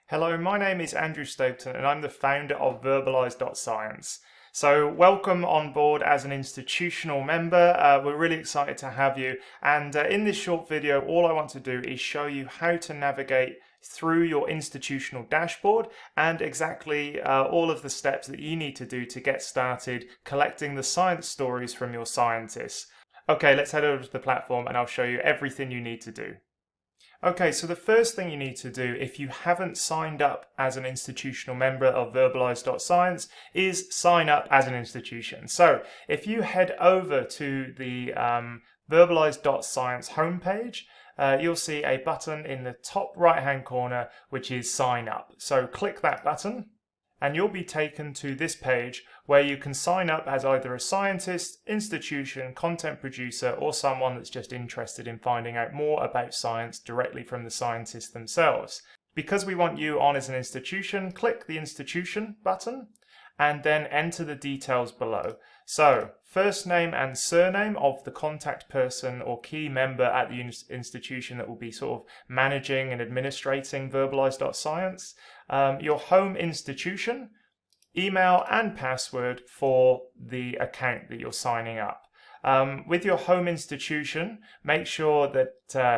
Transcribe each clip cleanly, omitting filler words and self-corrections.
Hello, my name is Andrew Stapleton and I'm the founder of verbalize.science. So welcome on board as an institutional member. We're really excited to have you, and in this short video all I want to do is show you how to navigate through your institutional dashboard and exactly all of the steps that you need to do to get started collecting the science stories from your scientists. Okay, let's head over to the platform and I'll show you everything you need to do. Okay, so the first thing you need to do if you haven't signed up as an institutional member of verbalize.science is sign up as an institution. So if you head over to the verbalize.science homepage, you'll see a button in the top right hand corner which is sign up. So click that button and you'll be taken to this page where you can sign up as either a scientist, institution, content producer, or someone that's just interested in finding out more about science directly from the scientists themselves. Because we want you on as an institution, click the institution button and then enter the details below. So, first name and surname of the contact person or key member at the institution that will be sort of managing and administrating verbalize.science, your home institution, email and password for the account that you're signing up. With your home institution, make sure that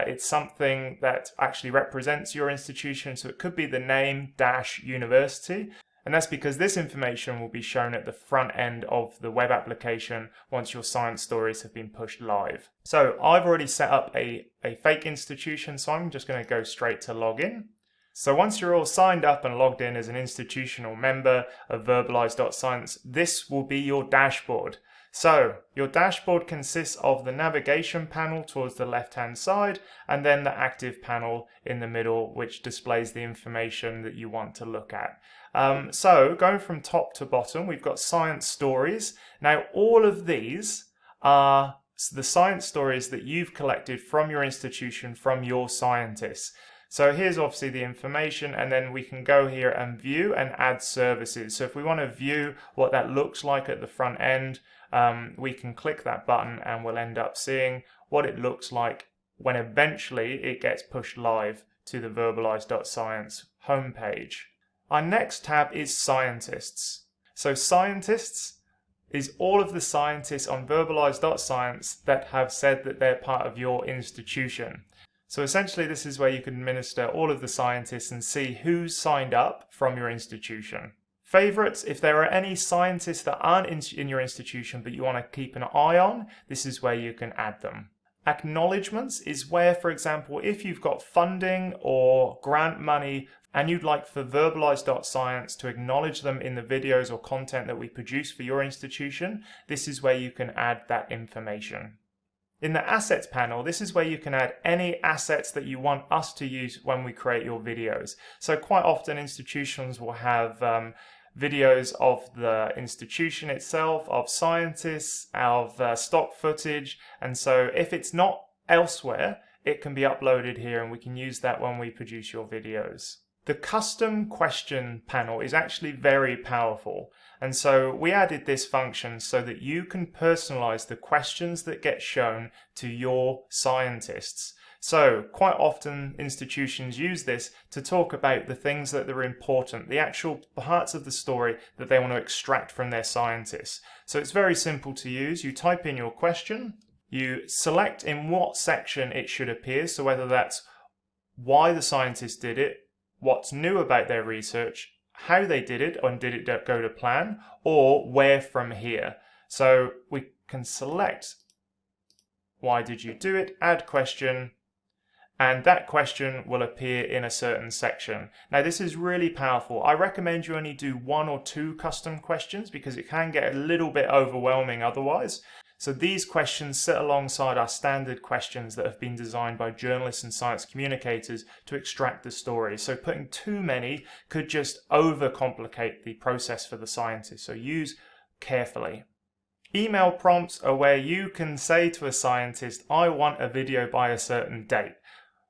it's something that actually represents your institution, so it could be the name - university. And that's because this information will be shown at the front end of the web application once your science stories have been pushed live. So I've already set up a fake institution, so I'm just going to go straight to login. So once you're all signed up and logged in as an institutional member of verbalize.science, this will be your dashboard. So your dashboard consists of the navigation panel towards the left hand side and then the active panel in the middle, which displays the information that you want to look at. So going from top to bottom, we've got science stories. Now all of these are the science stories that you've collected from your institution, from your scientists. So here's obviously the information, and then we can go here and view and add services. So if we want to view what that looks like at the front end, we can click that button and we'll end up seeing what it looks like when eventually it gets pushed live to the verbalize.science homepage. Our next tab is scientists. So scientists is all of the scientists on verbalize.science that have said that they're part of your institution. So essentially this is where you can administer all of the scientists and see who's signed up from your institution. Favorites, if there are any scientists that aren't in your institution but you want to keep an eye on, this is where you can add them. Acknowledgements is where, for example, if you've got funding or grant money and you'd like for verbalize.science to acknowledge them in the videos or content that we produce for your institution, this is where you can add that information. In the assets panel, this is where you can add any assets that you want us to use when we create your videos. So quite often institutions will have videos of the institution itself, of scientists, of stock footage, and so if it's not elsewhere, it can be uploaded here and we can use that when we produce your videos. The custom question panel is actually very powerful, and so we added this function so that you can personalize the questions that get shown to your scientists. So quite often institutions use this to talk about the things that are important, the actual parts of the story that they want to extract from their scientists. So it's very simple to use. You type in your question, you select in what section it should appear, so whether that's why the scientist did it, what's new about their research, how they did it, and did it go to plan, or where from here. So we can select why did you do it, add question, and that question will appear in a certain section. Now this is really powerful. I recommend you only do 1 or 2 custom questions because it can get a little bit overwhelming otherwise. So these questions sit alongside our standard questions that have been designed by journalists and science communicators to extract the story. So putting too many could just overcomplicate the process for the scientists, so use carefully. Email prompts are where you can say to a scientist, I want a video by a certain date.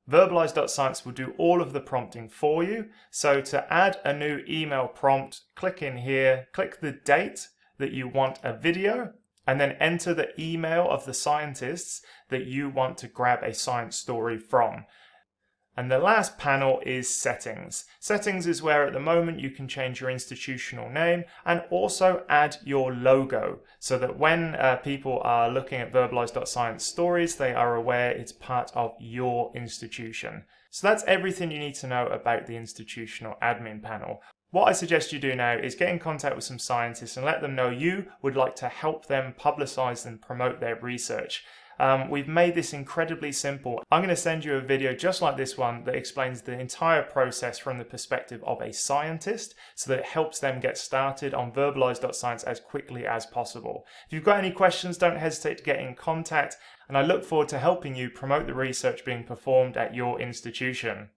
Verbalize.science will do all of the prompting for you. So to add a new email prompt, click in here, click the date that you want a video, and then enter the email of the scientists that you want to grab a science story from. And the last panel is settings. Settings is where at the moment you can change your institutional name and also add your logo so that when people are looking at verbalize.science stories, they are aware it's part of your institution. So that's everything you need to know about the institutional admin panel. What I suggest you do now is get in contact with some scientists and let them know you would like to help them publicize and promote their research. We've made this incredibly simple. I'm going to send you a video just like this one that explains the entire process from the perspective of a scientist so that it helps them get started on verbalize.science as quickly as possible. If you've got any questions, don't hesitate to get in contact, and I look forward to helping you promote the research being performed at your institution.